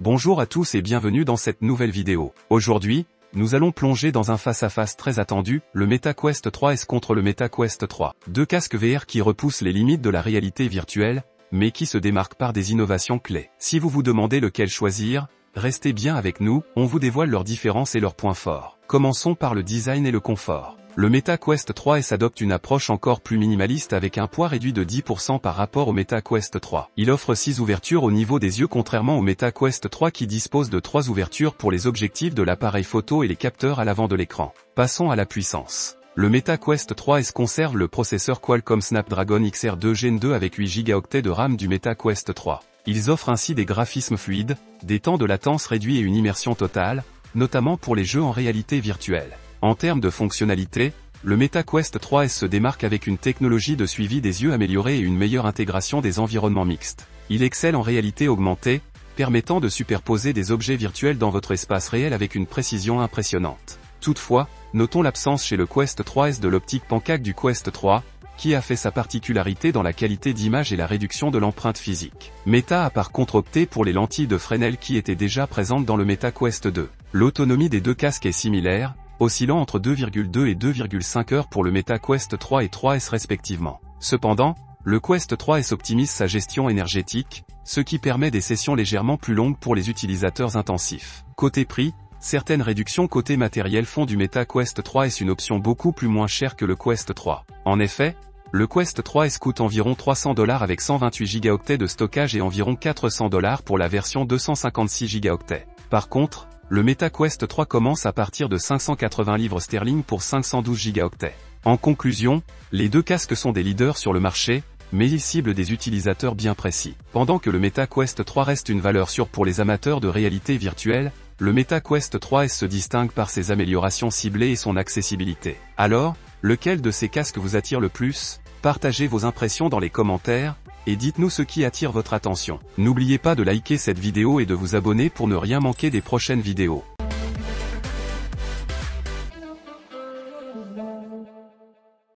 Bonjour à tous et bienvenue dans cette nouvelle vidéo. Aujourd'hui, nous allons plonger dans un face-à-face très attendu, le MetaQuest 3S contre le MetaQuest 3. Deux casques VR qui repoussent les limites de la réalité virtuelle, mais qui se démarquent par des innovations clés. Si vous vous demandez lequel choisir, restez bien avec nous, on vous dévoile leurs différences et leurs points forts. Commençons par le design et le confort. Le MetaQuest 3S adopte une approche encore plus minimaliste avec un poids réduit de 10% par rapport au MetaQuest 3. Il offre 6 ouvertures au niveau des yeux contrairement au MetaQuest 3 qui dispose de 3 ouvertures pour les objectifs de l'appareil photo et les capteurs à l'avant de l'écran. Passons à la puissance. Le MetaQuest 3S conserve le processeur Qualcomm Snapdragon XR2 Gen 2 avec 8 Go de RAM du MetaQuest 3. Ils offrent ainsi des graphismes fluides, des temps de latence réduits et une immersion totale, notamment pour les jeux en réalité virtuelle. En termes de fonctionnalité, le MetaQuest 3S se démarque avec une technologie de suivi des yeux améliorée et une meilleure intégration des environnements mixtes. Il excelle en réalité augmentée, permettant de superposer des objets virtuels dans votre espace réel avec une précision impressionnante. Toutefois, notons l'absence chez le Quest 3S de l'optique Pancake du Quest 3, qui a fait sa particularité dans la qualité d'image et la réduction de l'empreinte physique. Meta a par contre opté pour les lentilles de Fresnel qui étaient déjà présentes dans le MetaQuest 2. L'autonomie des deux casques est similaire, oscillant entre 2,2 et 2,5 heures pour le MetaQuest 3 et 3S respectivement. Cependant, le Quest 3S optimise sa gestion énergétique, ce qui permet des sessions légèrement plus longues pour les utilisateurs intensifs. Côté prix, certaines réductions côté matériel font du MetaQuest 3S une option beaucoup plus moins chère que le Quest 3. En effet, le Quest 3S coûte environ $300 avec 128 Go de stockage et environ $400 pour la version 256 Go. Par contre, le MetaQuest 3 commence à partir de 580 livres sterling pour 512 Go. En conclusion, les deux casques sont des leaders sur le marché, mais ils ciblent des utilisateurs bien précis. Pendant que le MetaQuest 3 reste une valeur sûre pour les amateurs de réalité virtuelle, le MetaQuest 3S se distingue par ses améliorations ciblées et son accessibilité. Alors, lequel de ces casques vous attire le plus? Partagez vos impressions dans les commentaires, et dites-nous ce qui attire votre attention. N'oubliez pas de liker cette vidéo et de vous abonner pour ne rien manquer des prochaines vidéos.